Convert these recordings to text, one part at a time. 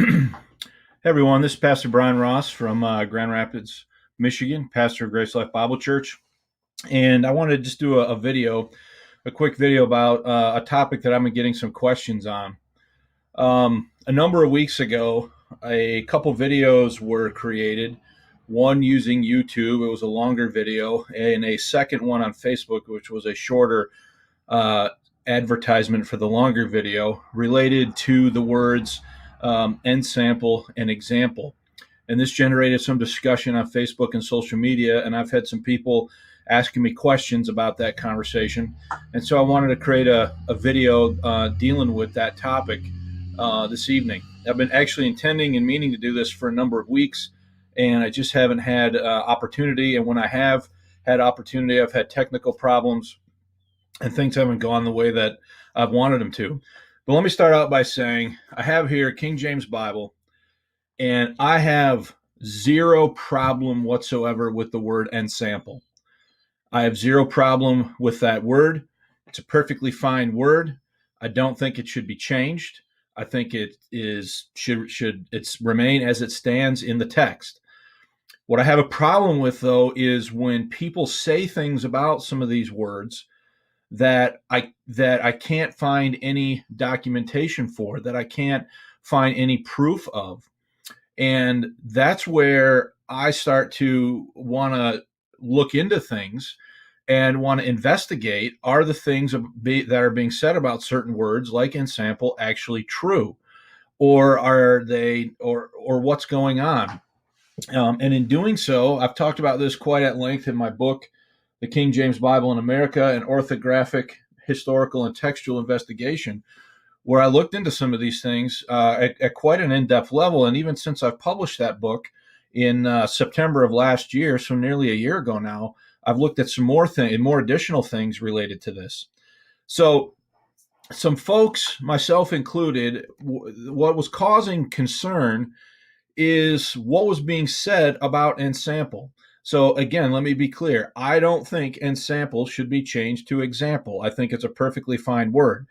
Hey everyone, this is Pastor Bryan Ross from Grand Rapids, Michigan, pastor of Grace Life Bible Church. And I wanted to just do a quick video about a topic that I've been getting some questions on. A number of weeks ago, a couple videos were created, one using YouTube, it was a longer video, and a second one on Facebook, which was a shorter uh, advertisement for the longer video related to the words ensample and example. And this generated some discussion on Facebook and social media, and I've had some people asking me questions about that conversation. And so I wanted to create a video dealing with that topic this evening. I've been actually intending and meaning to do this for a number of weeks, and I just haven't had opportunity. And when I have had opportunity, I've had technical problems and things haven't gone the way that I've wanted them to. But let me start out by saying I have here King James Bible, and I have zero problem whatsoever with the word ensample. I have zero problem with that word. It's a perfectly fine word. I don't think it should be changed. I think it should remain as it stands in the text. What I have a problem with, though, is when people say things about some of these words that I can't find any documentation for, that I can't find any proof of. And that's where I start to want to look into things and want to investigate, are the things that are being said about certain words like ensample actually true, or are they, or what's going on? And in doing so, I've talked about this quite at length in my book, The King James Bible in America, an orthographic, historical, and textual investigation, where I looked into some of these things at quite an in-depth level. And even since I've published that book in September of last year, so nearly a year ago now, I've looked at some more additional things related to this. So some folks, myself included, what was causing concern is what was being said about ensample. So again, let me be clear. I don't think ensample should be changed to example. I think it's a perfectly fine word.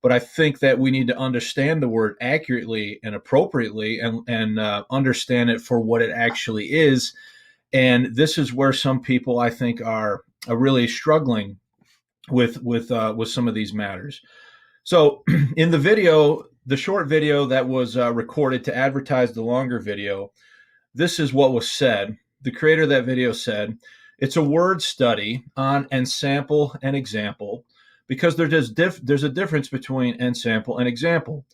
But I think that we need to understand the word accurately and appropriately and understand it for what it actually is. And this is where some people, I think, are really struggling with some of these matters. So in the video, the short video that was recorded to advertise the longer video, this is what was said. The creator of that video said, "It's a word study on ensample and example, because there's a difference between ensample and example.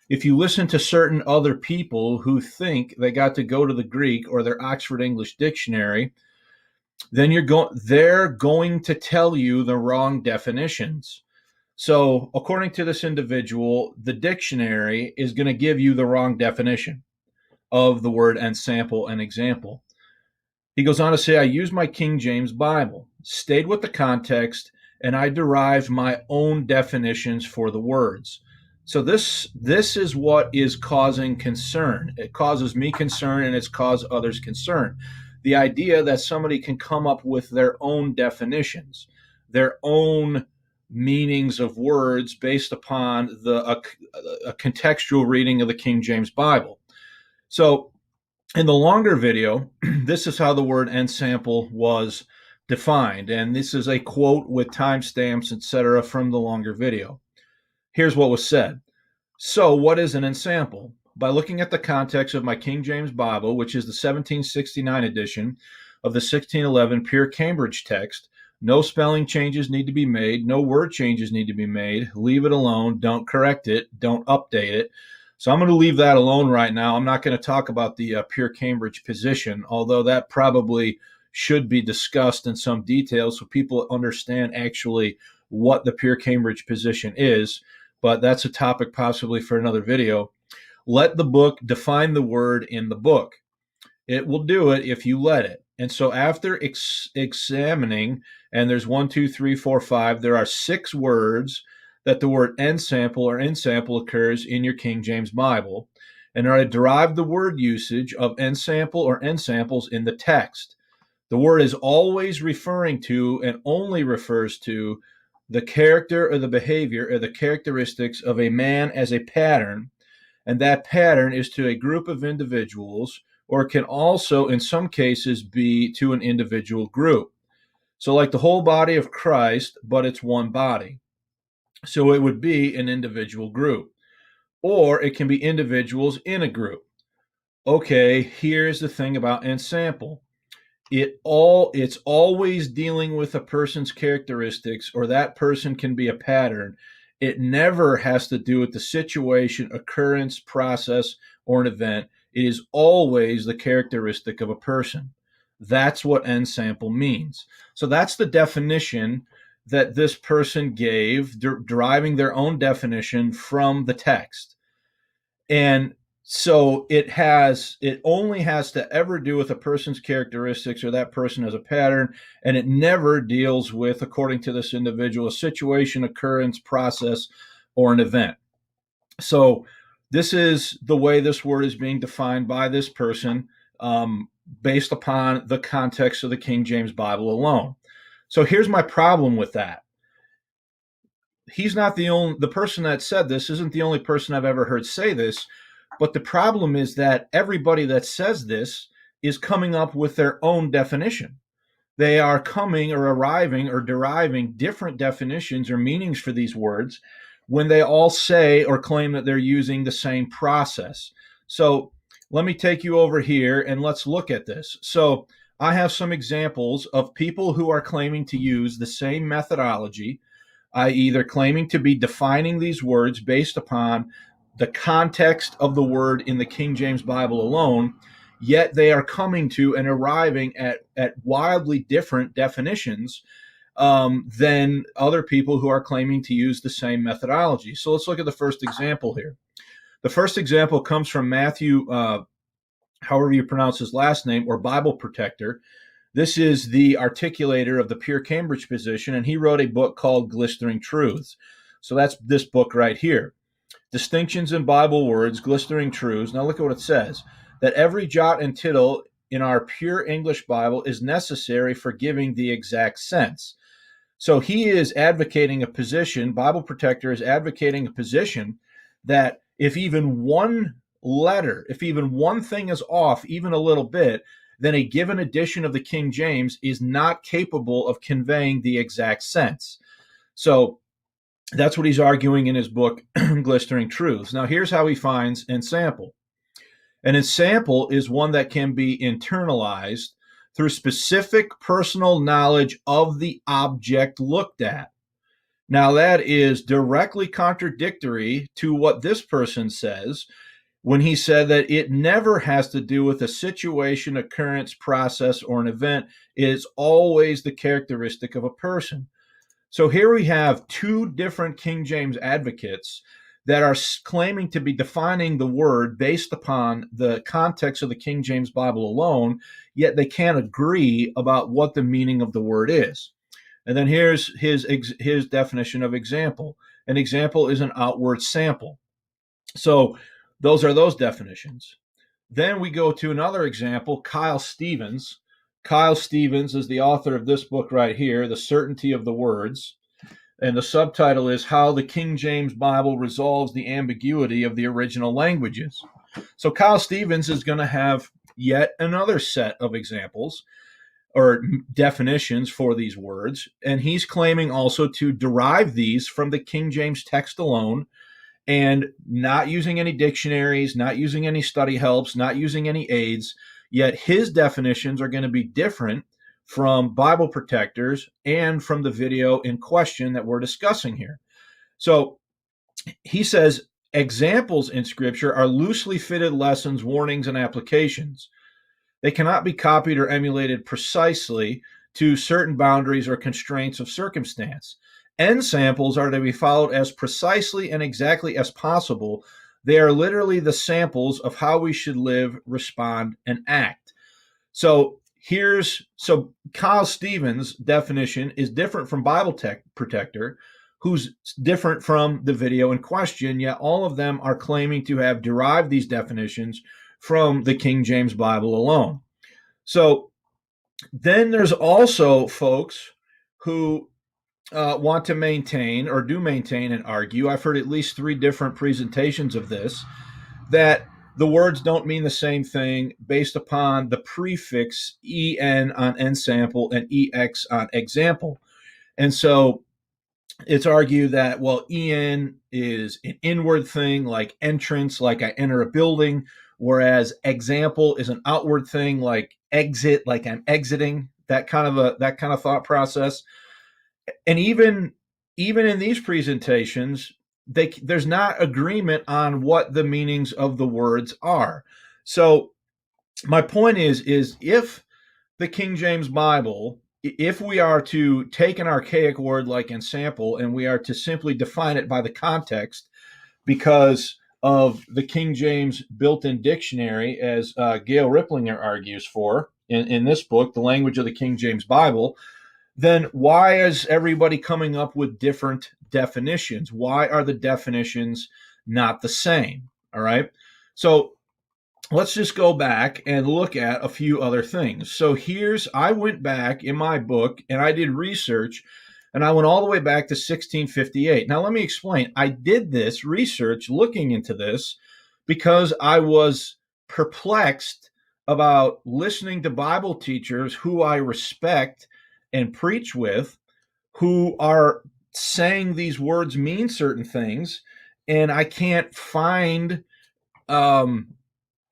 If you listen to certain other people who think they got to go to the Greek or their Oxford English Dictionary, then they're going to tell you the wrong definitions. So according to this individual, the dictionary is going to give you the wrong definition of the word ensample and example." He goes on to say, "I used my King James Bible, stayed with the context, and I derived my own definitions for the words." So this is what is causing concern. It causes me concern, and it's caused others concern. The idea that somebody can come up with their own definitions, their own meanings of words based upon a contextual reading of the King James Bible. So in the longer video, this is how the word ensample was defined. And this is a quote with timestamps, etc., from the longer video. Here's what was said. "So what is an ensample? By looking at the context of my King James Bible, which is the 1769 edition of the 1611 Pure Cambridge text, no spelling changes need to be made, no word changes need to be made. Leave it alone, don't correct it, don't update it." So I'm going to leave that alone right now. I'm not going to talk about the Pure Cambridge position, although that probably should be discussed in some detail so people understand actually what the Pure Cambridge position is. But that's a topic possibly for another video. "Let the book define the word in the book. It will do it if you let it." And so after examining, and there's 1, 2, 3, 4, 5, there are 6 words that the word ensample or ensample occurs in your King James Bible. And I derived the word usage of ensample or ensamples in the text. The word is always referring to and only refers to the character or the behavior or the characteristics of a man as a pattern, and that pattern is to a group of individuals, or it can also, in some cases, be to an individual group. So, like the whole body of Christ, but it's one body. So, it would be an individual group, or it can be individuals in a group. Okay, here's the thing about ensample. It's always dealing with a person's characteristics, or that person can be a pattern. It never has to do with the situation, occurrence, process, or an event. It is always the characteristic of a person. That's what ensample means. So that's the definition that this person gave, deriving their own definition from the text. And so it only has to ever do with a person's characteristics, or that person as a pattern, and it never deals with, according to this individual, a situation, occurrence, process, or an event. So this is the way this word is being defined by this person, based upon the context of the King James Bible alone. So here's my problem with that. He's not the person that said this isn't the only person I've ever heard say this. But the problem is that everybody that says this is coming up with their own definition. They are coming or arriving or deriving different definitions or meanings for these words when they all say or claim that they're using the same process. So let me take you over here and let's look at this. So I have some examples of people who are claiming to use the same methodology, i.e., they're claiming to be defining these words based upon the context of the word in the King James Bible alone, yet they are coming to and arriving at wildly different definitions than other people who are claiming to use the same methodology. So let's look at the first example here. The first example comes from Matthew, however you pronounce his last name, or Bible Protector. This is the articulator of the Pure Cambridge position, and he wrote a book called Glistering Truths. So that's this book right here. Distinctions in Bible Words, Glistering Truths. Now look at what it says. That every jot and tittle in our pure English Bible is necessary for giving the exact sense. So he is advocating a position, Bible Protector is advocating a position that if even one letter, if even one thing is off, even a little bit, then a given edition of the King James is not capable of conveying the exact sense. So that's what he's arguing in his book, Glistering Truths. Now, here's how he finds ensample. An ensample is one that can be internalized through specific personal knowledge of the object looked at. Now, that is directly contradictory to what this person says when he said that it never has to do with a situation, occurrence, process, or an event. It is always the characteristic of a person. So here we have two different King James advocates that are claiming to be defining the word based upon the context of the King James Bible alone, yet they can't agree about what the meaning of the word is. And then here's his definition of example. An example is an outward sample. So those are those definitions. Then we go to another example, Kyle Stevens. Kyle Stevens is the author of this book right here, The Certainty of the Words. And the subtitle is How the King James Bible Resolves the Ambiguity of the Original Languages. So Kyle Stevens is going to have yet another set of examples or definitions for these words. And he's claiming also to derive these from the King James text alone, and not using any dictionaries, not using any study helps, not using any aids. Yet his definitions are going to be different from Bible Protectors and from the video in question that we're discussing here. So he says examples in Scripture are loosely fitted lessons, warnings, and applications. They cannot be copied or emulated precisely to certain boundaries or constraints of circumstance. Ensamples are to be followed as precisely and exactly as possible. They are literally the samples of how we should live, respond, and act. So Kyle Stevens' definition is different from Bible Protector, who's different from the video in question, yet all of them are claiming to have derived these definitions from the King James Bible alone. So then there's also folks who want to maintain or do maintain and argue, I've heard at least three different presentations of this, that the words don't mean the same thing based upon the prefix en on ensample and ex on example. And so it's argued that, well, en is an inward thing, like entrance, like I enter a building, whereas example is an outward thing, like exit, like I'm exiting. That kind of thought process. And even in these presentations, there's not agreement on what the meanings of the words are. So my point is if the King James Bible, if we are to take an archaic word like ensample and we are to simply define it by the context, because of the King James built-in dictionary, as Gail Ripplinger argues for in this book, The Language of the King James Bible, then why is everybody coming up with different definitions? Why are the definitions not the same? All right. So let's just go back and look at a few other things. So I went back in my book and I did research, and I went all the way back to 1658. Now, let me explain. I did this research looking into this because I was perplexed about listening to Bible teachers who I respect and preach with, who are saying these words mean certain things, and I can't find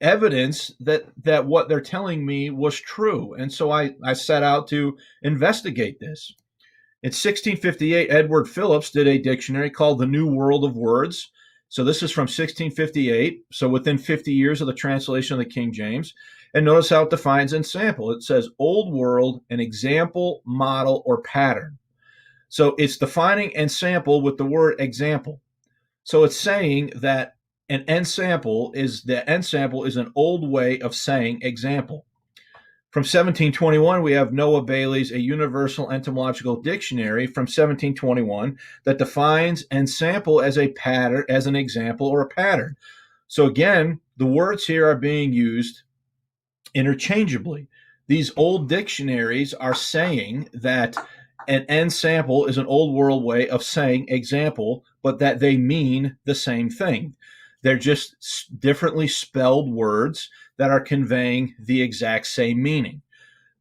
evidence that what they're telling me was true. And so I set out to investigate this. In 1658, Edward Phillips did a dictionary called The New World of Words. So this is from 1658, so within 50 years of the translation of the King James. And notice how it defines ensample. It says old world, an example, model, or pattern. So it's defining ensample with the word example. So it's saying that an ensample is an old way of saying example. From 1721, we have Noah Bailey's A Universal Etymological Dictionary from 1721 that defines ensample as a pattern, as an example or a pattern. So again, the words here are being used interchangeably. These old dictionaries are saying that an ensample is an old world way of saying example, but that they mean the same thing. They're just differently spelled words that are conveying the exact same meaning.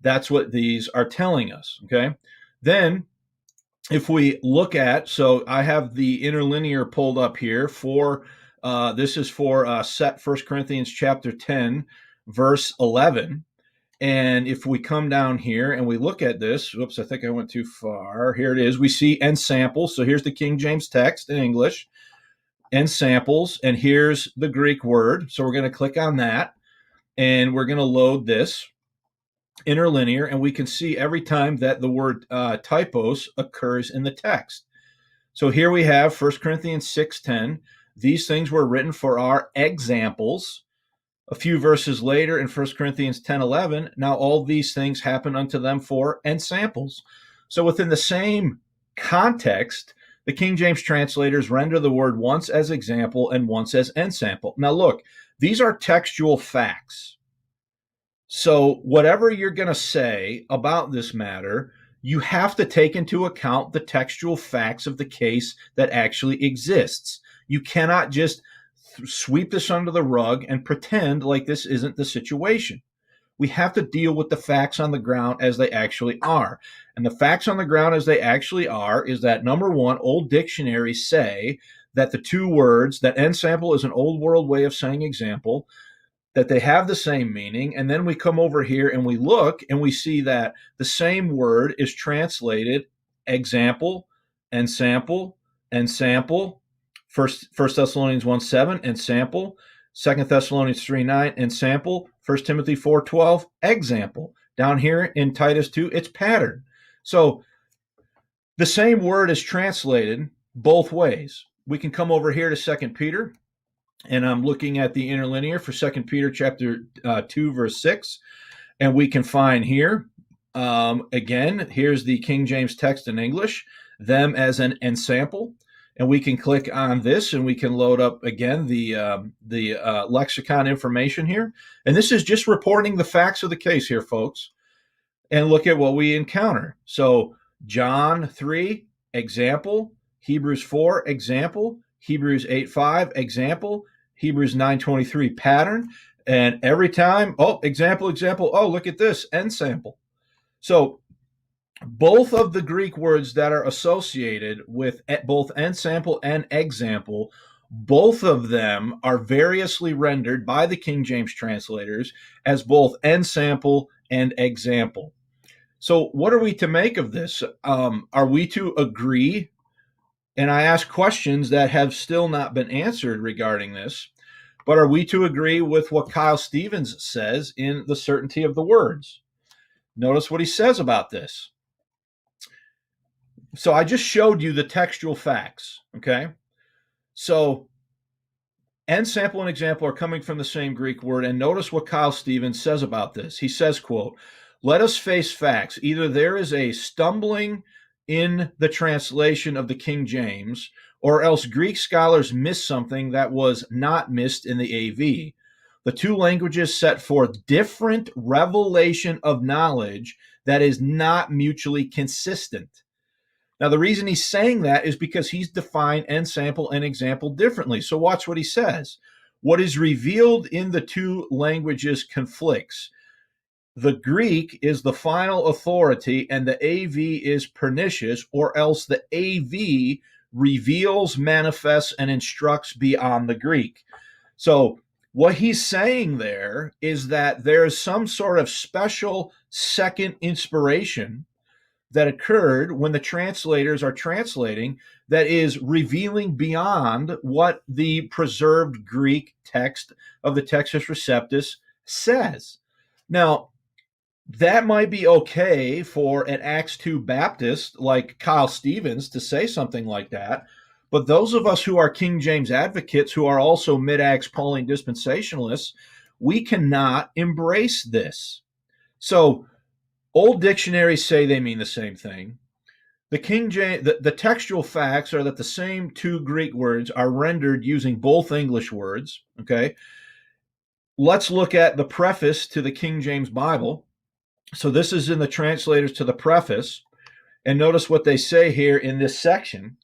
That's what these are telling us, okay? Then, if we look at, so I have the interlinear pulled up here for, this is for set 1 Corinthians chapter 10, verse 11. And if we come down here and we look at this, whoops, I think I went too far. Here it is. We see ensample. So here's the King James text in English, ensamples, and here's the Greek word. So we're going to click on that, and we're going to load this interlinear, and we can see every time that the word typos occurs in the text. So here we have 1 Corinthians 6:10. These things were written for our examples. A few verses later in 1 Corinthians 10:11, now all these things happen unto them for ensamples. So within the same context, the King James translators render the word once as example and once as ensample. Now look, these are textual facts. So whatever you're going to say about this matter, you have to take into account the textual facts of the case that actually exists. You cannot just sweep this under the rug and pretend like this isn't the situation. We have to deal with the facts on the ground as they actually are. And the facts on the ground as they actually are is that, number one, old dictionaries say that the two words, that ensample is an old world way of saying example, that they have the same meaning. And then we come over here and we look and we see that the same word is translated example, ensample, ensample, First Thessalonians 1:7, ensample. 2 Thessalonians 3:9, ensample. 1 Timothy 4:12, example. Down here in Titus 2, it's pattern. So the same word is translated both ways. We can come over here to 2 Peter, and I'm looking at the interlinear for 2 Peter chapter 2, verse 6, and we can find here, again, here's the King James text in English, them as an ensample. And we can click on this and we can load up again the lexicon information here. And this is just reporting the facts of the case here, folks. And look at what we encounter. So John 3, example. Hebrews 4, example. Hebrews 8:5, example. Hebrews 9:23, pattern. And every time, oh, example, example, oh, look at this, ensample. So both of the Greek words that are associated with both ensample and example, both of them are variously rendered by the King James translators as both ensample and example. So, what are we to make of this? Are we to agree? And I ask questions that have still not been answered regarding this, but are we to agree with what Kyle Stevens says in The Certainty of the Words? Notice what he says about this. So I just showed you the textual facts, okay? So ensample and example are coming from the same Greek word, and notice what Kyle Stevens says about this. He says, quote, "Let us face facts. Either there is a stumbling in the translation of the King James, or else Greek scholars missed something that was not missed in the AV. The two languages set forth different revelation of knowledge that is not mutually consistent." Now, the reason he's saying that is because he's defined ensample and example differently. So, watch what he says. What is revealed in the two languages conflicts. The Greek is the final authority, and the AV is pernicious, or else the AV reveals, manifests, and instructs beyond the Greek. So, what he's saying there is that there's some sort of special second inspiration that occurred when the translators are translating that is revealing beyond what the preserved Greek text of the Textus Receptus says. Now, that might be okay for an Acts 2 Baptist like Kyle Stevens to say something like that. But those of us who are King James advocates, who are also mid-Acts Pauline dispensationalists, we cannot embrace this. So, old dictionaries say they mean the same thing. The King James, the textual facts are that the same two Greek words are rendered using both English words. Okay, let's look at the preface to the King James Bible. So this is in the translators to the preface, and notice what they say here in this section.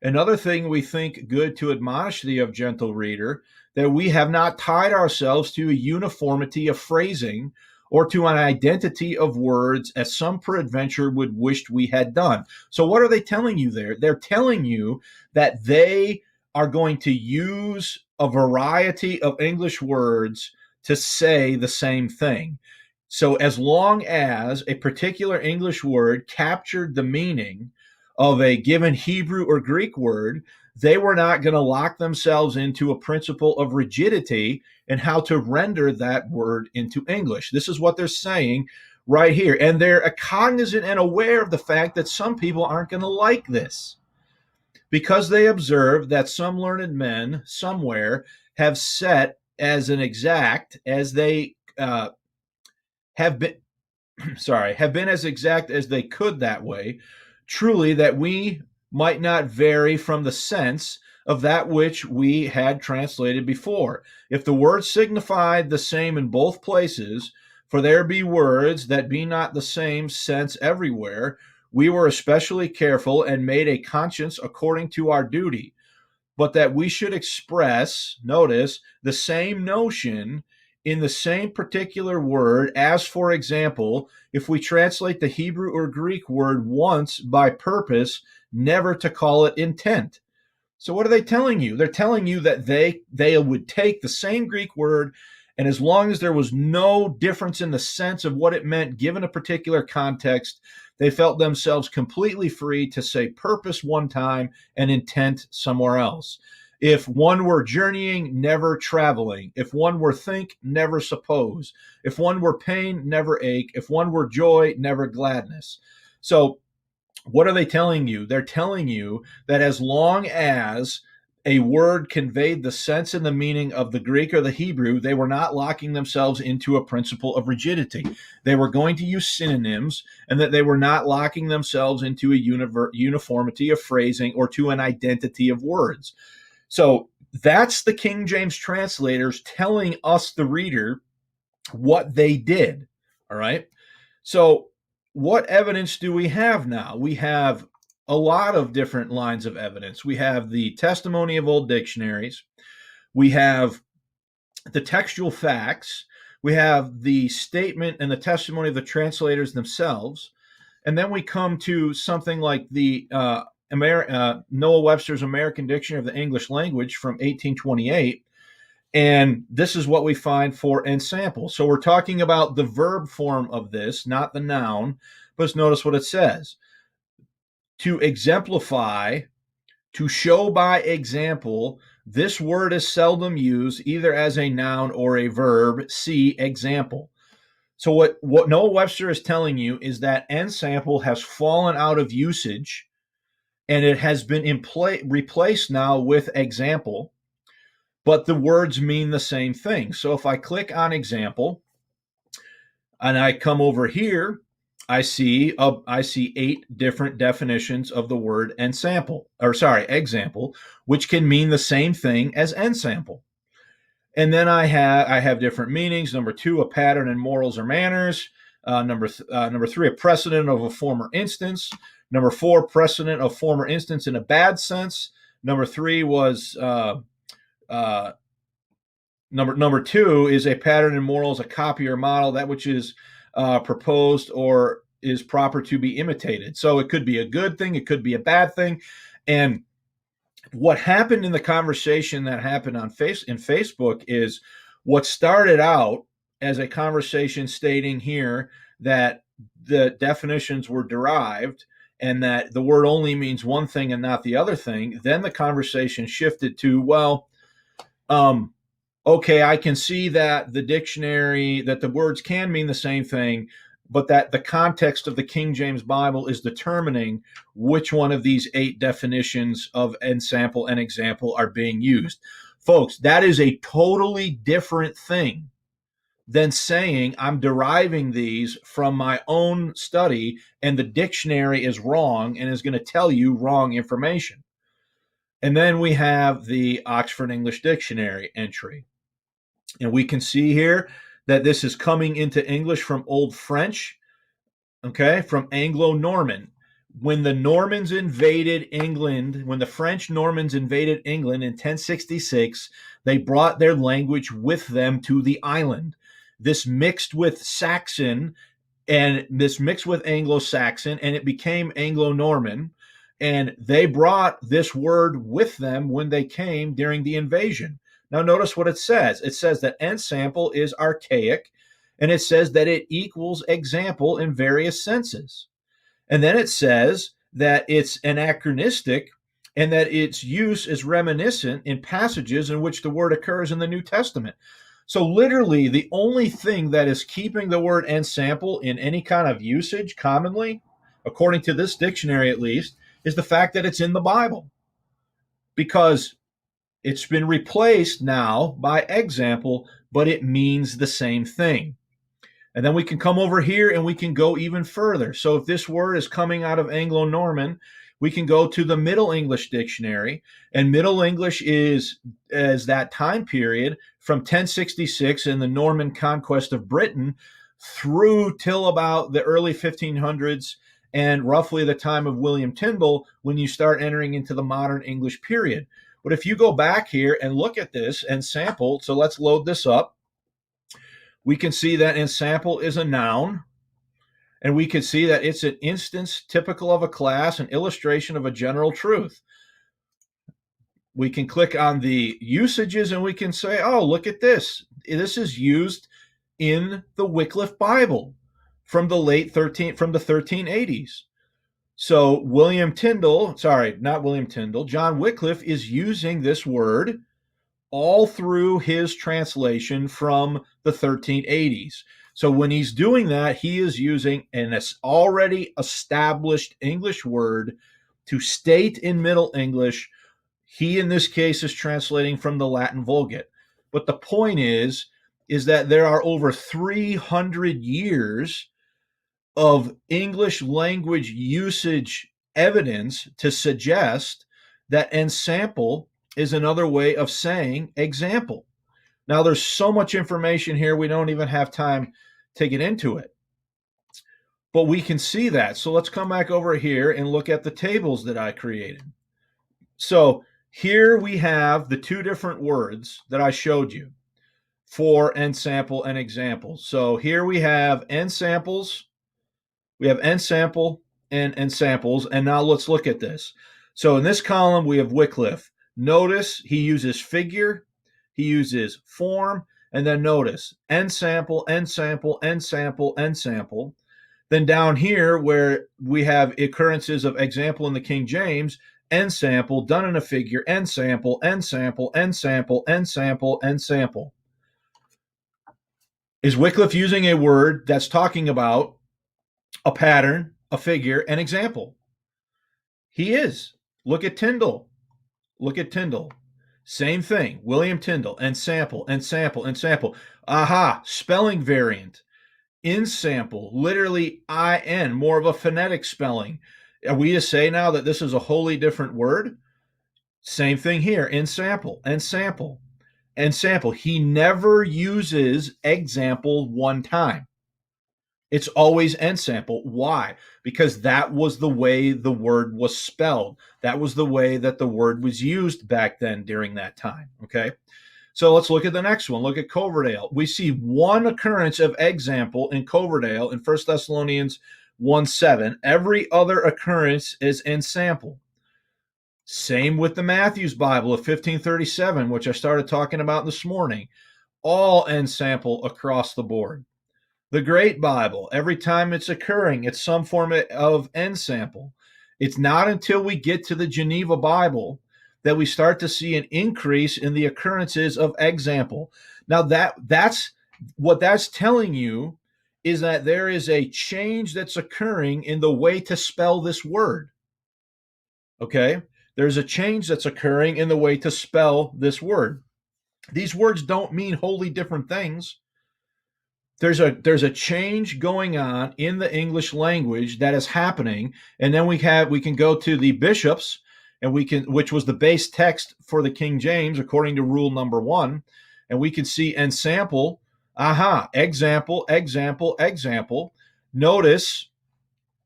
Another thing we think good to admonish thee of, gentle reader, that we have not tied ourselves to a uniformity of phrasing or to an identity of words as some peradventure would wished we had done. So what are they telling you there? They're telling you that they are going to use a variety of English words to say the same thing. So as long as a particular English word captured the meaning of a given Hebrew or Greek word, they were not going to lock themselves into a principle of rigidity and how to render that word into English. This is what they're saying right here. And they're cognizant and aware of the fact that some people aren't going to like this because they observe that some learned men somewhere have set as an exact as they have been have been as exact as they could that way, truly that we might not vary from the sense of that which we had translated before. If the word signified the same in both places, for there be words that be not the same sense everywhere, we were especially careful and made a conscience according to our duty, but that we should express, notice, the same notion in the same particular word as, for example, if we translate the Hebrew or Greek word once by purpose, never to call it intent. So what are they telling you? They're telling you that they would take the same Greek word, and as long as there was no difference in the sense of what it meant given a particular context, they felt themselves completely free to say purpose one time and intent somewhere else. If one were journeying, never traveling. If one were think, never suppose. If one were pain, never ache. If one were joy, never gladness. So what are they telling you? They're telling you that as long as a word conveyed the sense and the meaning of the Greek or the Hebrew, they were not locking themselves into a principle of rigidity. They were going to use synonyms, and that they were not locking themselves into a uniformity of phrasing or to an identity of words. So that's the King James translators telling us, the reader, what they did. All right. So what evidence do we have now? We have a lot of different lines of evidence. We have the testimony of old dictionaries. we have the textual facts, we have the statement and the testimony of the translators themselves, and then we come to something like the Noah Webster's American Dictionary of the English Language from 1828. And this is what we find for ensample. So we're talking about the verb form of this, not the noun. But notice what it says: to exemplify, to show by example. This word is seldom used either as a noun or a verb. See example. So what Noah Webster is telling you is that ensample has fallen out of usage, and it has been replaced now with example, but the words mean the same thing. So if I click on example and I come over here, I see 8 different definitions of the word example, which can mean the same thing as ensample. And then I have different meanings. Number 2, a pattern in morals or manners. Number 3, a precedent of a former instance. Number 4, precedent of former instance in a bad sense. Number 3 was number 2 is a pattern in morals, a copy or model, that which is proposed or is proper to be imitated. So it could be a good thing, it could be a bad thing. And what happened in the conversation that happened in Facebook is what started out as a conversation stating here that the definitions were derived and that the word only means one thing and not the other thing. Then the conversation shifted to, well, okay, I can see that the dictionary, that the words can mean the same thing, but that the context of the King James Bible is determining which one of these 8 definitions of ensample and example are being used. Folks, that is a totally different thing than saying I'm deriving these from my own study and the dictionary is wrong and is going to tell you wrong information. And then we have the Oxford English Dictionary entry. And we can see here that this is coming into English from Old French, okay, from Anglo-Norman. When the Normans invaded England, when the French Normans invaded England in 1066, they brought their language with them to the island. This mixed with Saxon, and this mixed with Anglo-Saxon, and it became Anglo-Norman. And they brought this word with them when they came during the invasion. Now, notice what it says. It says that ensample is archaic, and it says that it equals example in various senses. And then it says that it's anachronistic and that its use is reminiscent in passages in which the word occurs in the New Testament. So literally, the only thing that is keeping the word ensample in any kind of usage commonly, according to this dictionary at least, is the fact that it's in the Bible. Because it's been replaced now by example, but it means the same thing. And then we can come over here and we can go even further. So if this word is coming out of Anglo-Norman, we can go to the Middle English Dictionary. And Middle English is that time period from 1066 and the Norman conquest of Britain through till about the early 1500s and roughly the time of William Tyndale, when you start entering into the modern English period. But if you go back here and look at this ensample, so let's load this up. We can see that ensample is a noun, and we can see that it's an instance typical of a class, an illustration of a general truth. We can click on the usages and we can say, oh, look at this. This is used in the Wycliffe Bible from the 1380s. So John Wycliffe is using this word all through his translation from the 1380s. So when he's doing that, he is using an already established English word to state in Middle English. He, in this case, is translating from the Latin Vulgate. But the point is that there are over 300 years of English language usage evidence to suggest that ensample is another way of saying example. Now, there's so much information here, we don't even have time to get into it. But we can see that. So let's come back over here and look at the tables that I created. So Here we have the two different words that I showed you for ensample and example. So here we have ensamples, we have ensample and ensamples, and now let's look at this. So in this column, we have Wycliffe. Notice he uses figure, he uses form, and then notice ensample, ensample, ensample, ensample. Then down here, where we have occurrences of example in the King James, ensample, done in a figure, ensample, ensample, ensample, ensample, ensample. Is Wycliffe using a word that's talking about a pattern, a figure, an example? He is. Look at Tyndall. Look at Tyndall. Same thing. William Tyndall. Ensample, ensample, ensample. Aha, spelling variant. Ensample, literally IN, more of a phonetic spelling. Are we to say now that this is a wholly different word? Same thing here. Ensample, ensample, ensample. He never uses example one time. It's always ensample. Why? Because that was the way the word was spelled. That was the way that the word was used back then during that time. Okay. So let's look at the next one. Look at Coverdale. We see one occurrence of example in Coverdale in 1 Thessalonians 1:7. Every other occurrence is ensample. Same with the Matthew's Bible of 1537, which I started talking about this morning. All ensample across the board. The Great Bible, every time it's occurring, it's some form of ensample. It's not until we get to the Geneva Bible that we start to see an increase in the occurrences of example. Now that's what that's telling you is that there is a change that's occurring in the way to spell this word. Okay? There's a change that's occurring in the way to spell this word. These words don't mean wholly different things. There's a change going on in the English language that is happening, and then we can go to the bishops, and which was the base text for the King James according to rule number 1, and we can see ensample, example, example, example. Notice,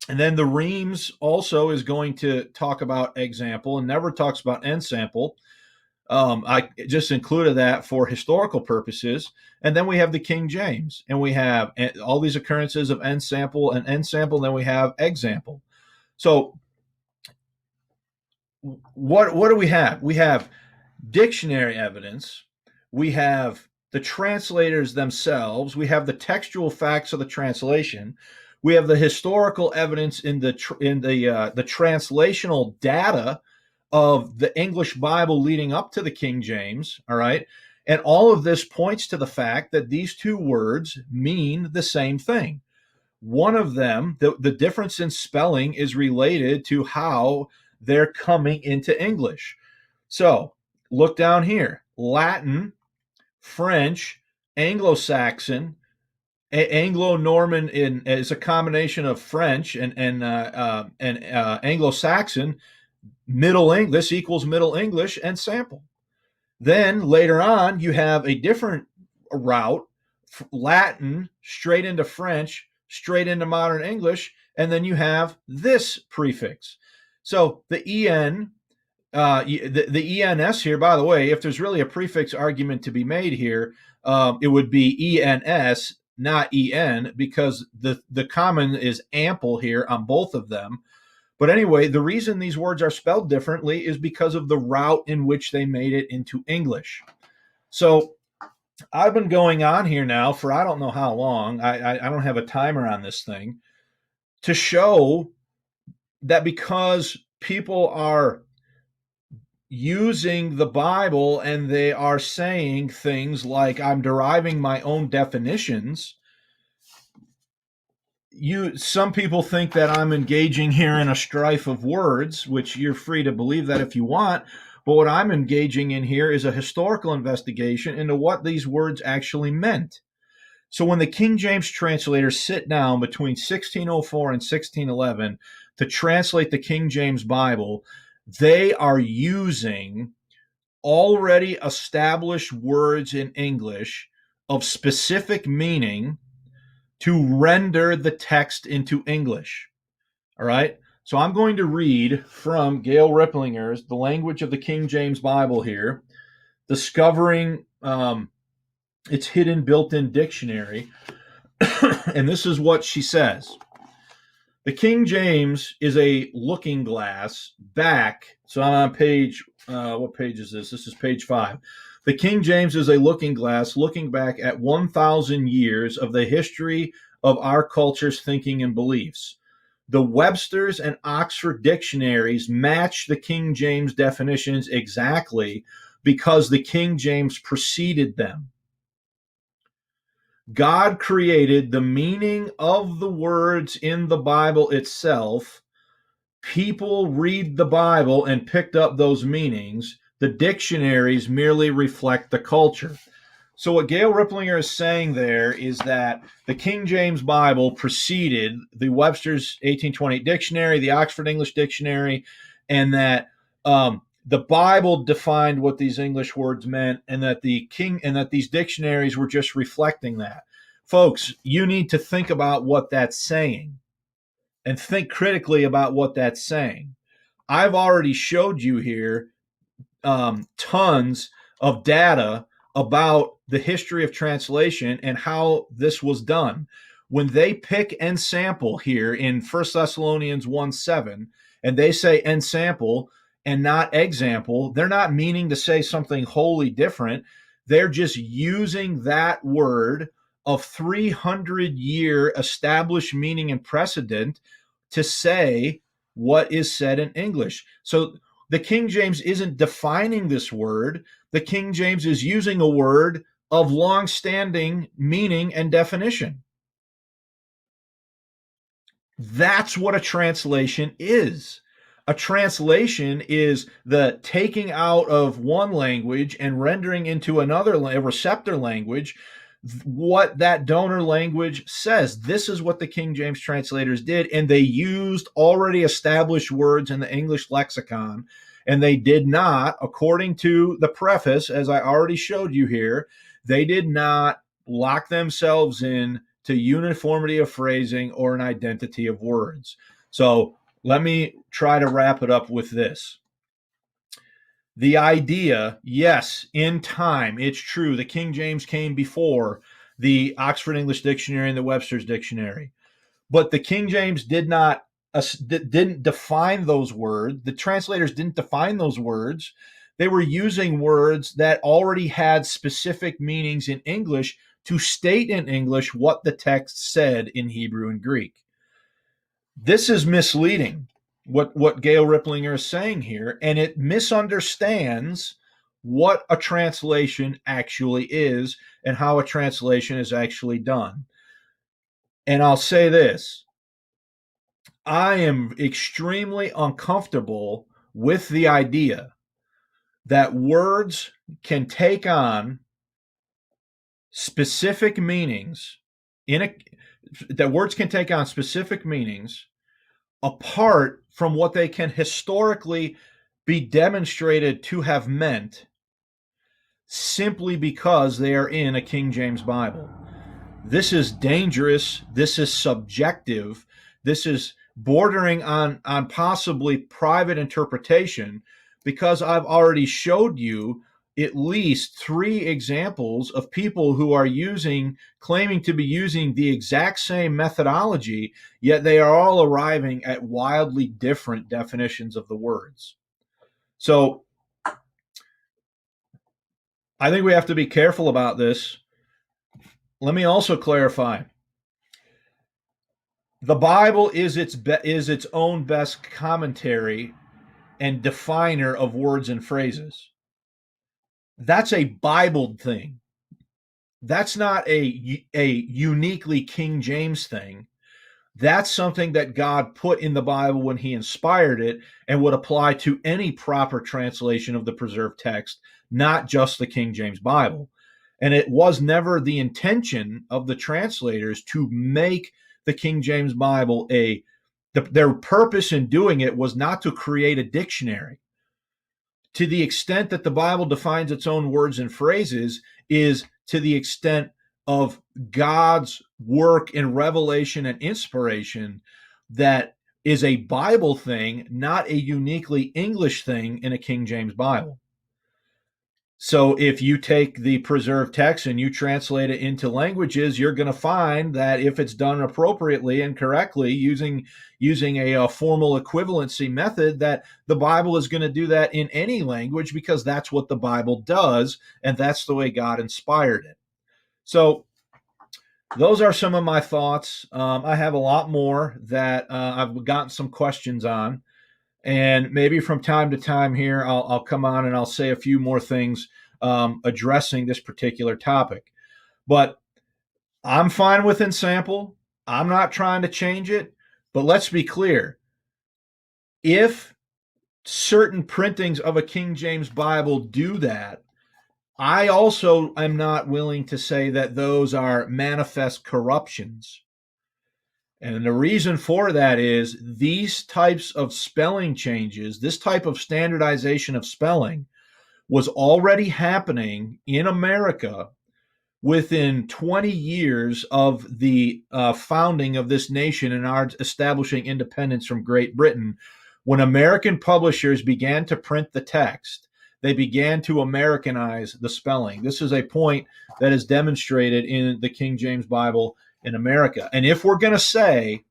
and then the Reims also is going to talk about example and never talks about ensample. I just included that for historical purposes. And then we have the King James, and we have all these occurrences of ensample and ensample. Then we have example. So what do we have? We have dictionary evidence. We have the translators themselves. We have the textual facts of the translation. We have the historical evidence in the translational data of the English Bible leading up to the King James, all right? And all of this points to the fact that these two words mean the same thing. One of them, the difference in spelling is related to how they're coming into English. So look down here. Latin, French, Anglo-Saxon, Anglo-Norman is a combination of French and Anglo-Saxon. Middle English, this equals Middle English ensample. Then later on, you have a different route, Latin straight into French, straight into modern English, and then you have this prefix. So the en, the ens here, by the way, if there's really a prefix argument to be made here, it would be ens, not en, because the common is ample here on both of them. But anyway, the reason these words are spelled differently is because of the route in which they made it into English. So I've been going on here now for I don't know how long. I don't have a timer on this thing to show that because people are using the Bible and they are saying things like, I'm deriving my own definitions. Some people think that I'm engaging here in a strife of words, which you're free to believe that if you want. But what I'm engaging in here is a historical investigation into what these words actually meant. So when the King James translators sit down between 1604 and 1611 to translate the King James Bible, they are using already established words in English of specific meaning to render the text into English. All right. So I'm going to read from Gail Ripplinger's The Language of the King James Bible here, discovering its hidden built-in dictionary. And this is what she says. The King James is a looking glass back. So I'm on page, what page is this? This is page 5. The King James is a looking glass looking back at 1,000 years of the history of our culture's thinking and beliefs. The Webster's and Oxford dictionaries match the King James definitions exactly because the King James preceded them. God created the meaning of the words in the Bible itself. People read the Bible and picked up those meanings. The dictionaries merely reflect the culture. So what Gail Ripplinger is saying there is that the King James Bible preceded the Webster's 1828 dictionary, the Oxford English Dictionary, and that the Bible defined what these English words meant, and that these dictionaries were just reflecting that. Folks, you need to think about what that's saying and think critically about what that's saying. I've already showed you here tons of data about the history of translation and how this was done. When they pick ensample here in 1 Thessalonians 1:7, and they say ensample and not example, they're not meaning to say something wholly different. They're just using that word of 300-year established meaning and precedent to say what is said in English. So the King James isn't defining this word. The King James is using a word of long-standing meaning and definition. That's what a translation is. A translation is the taking out of one language and rendering into another, a receptor language, what that donor language says. This is what the King James translators did, and they used already established words in the English lexicon, and they did not, according to the preface, as I already showed you here, they did not lock themselves in to uniformity of phrasing or an identity of words. So let me try to wrap it up with this. The idea, yes, in time, it's true. The King James came before the Oxford English Dictionary and the Webster's Dictionary. But the King James didn't define those words. The translators didn't define those words. They were using words that already had specific meanings in English to state in English what the text said in Hebrew and Greek. This is misleading, what Gail Ripplinger is saying here, and it misunderstands what a translation actually is and how a translation is actually done. And I'll say this, I am extremely uncomfortable with the idea that words can take on specific meanings apart from what they can historically be demonstrated to have meant simply because they are in a King James Bible. This is dangerous. This is subjective. This is bordering on possibly private interpretation, because I've already showed you at least 3 examples of people who are claiming to be using the exact same methodology, yet they are all arriving at wildly different definitions of the words. So I think we have to be careful about this. Let me also clarify. The Bible is its own best commentary and definer of words and phrases. That's a Bible thing. That's not a uniquely King James thing. That's something that God put in the Bible when he inspired it and would apply to any proper translation of the preserved text, not just the King James Bible. And it was never the intention of the translators to make the King James Bible their purpose in doing it was not to create a dictionary. To the extent that the Bible defines its own words and phrases is to the extent of God's work in revelation and inspiration that is a Bible thing, not a uniquely English thing in a King James Bible. So if you take the preserved text and you translate it into languages, you're going to find that if it's done appropriately and correctly using a formal equivalency method, that the Bible is going to do that in any language because that's what the Bible does, and that's the way God inspired it. So those are some of my thoughts. I have a lot more that I've gotten some questions on. And maybe from time to time here, I'll come on and I'll say a few more things addressing this particular topic. But I'm fine with Ensample. I'm not trying to change it. But let's be clear. If certain printings of a King James Bible do that, I also am not willing to say that those are manifest corruptions. And the reason for that is these types of spelling changes, this type of standardization of spelling was already happening in America within 20 years of the founding of this nation and our establishing independence from Great Britain. When American publishers began to print the text, they began to Americanize the spelling. This is a point that is demonstrated in the King James Bible in America. And if we're going to say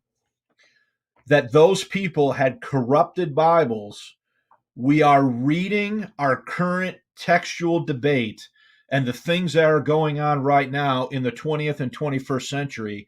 that those people had corrupted Bibles, we are reading our current textual debate and the things that are going on right now in the 20th and 21st century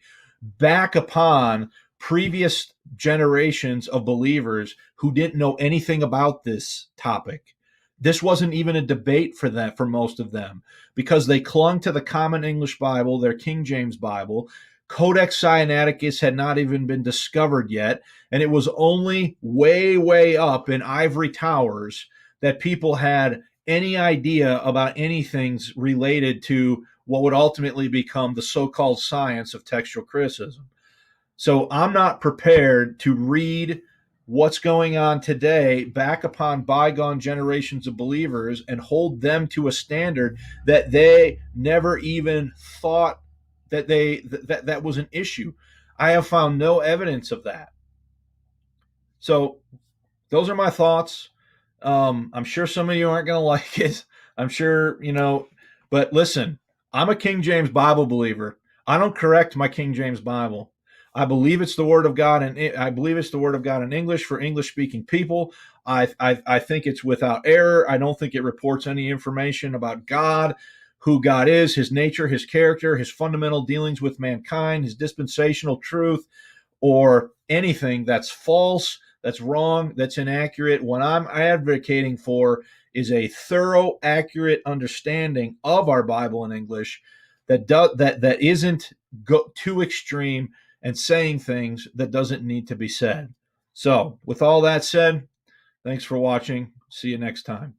back upon previous generations of believers who didn't know anything about this topic. This wasn't even a debate for them, for most of them, because they clung to the Common English Bible, their King James Bible. Codex Sinaiticus had not even been discovered yet, and it was only way, way up in ivory towers that people had any idea about anything related to what would ultimately become the so-called science of textual criticism. So I'm not prepared to read what's going on today back upon bygone generations of believers and hold them to a standard that they never even thought that was an issue. I have found no evidence of that. So those are my thoughts. I'm sure some of you aren't going to like it. I'm sure, but listen, I'm a King James Bible believer. I don't correct my King James Bible. I believe it's the Word of God, and I believe it's the Word of God in English for English-speaking people. I think it's without error. I don't think it reports any information about God, who God is, His nature, His character, His fundamental dealings with mankind, His dispensational truth, or anything that's false, that's wrong, that's inaccurate. What I'm advocating for is a thorough, accurate understanding of our Bible in English that isn't too extreme and saying things that doesn't need to be said. So, with all that said, thanks for watching. See you next time.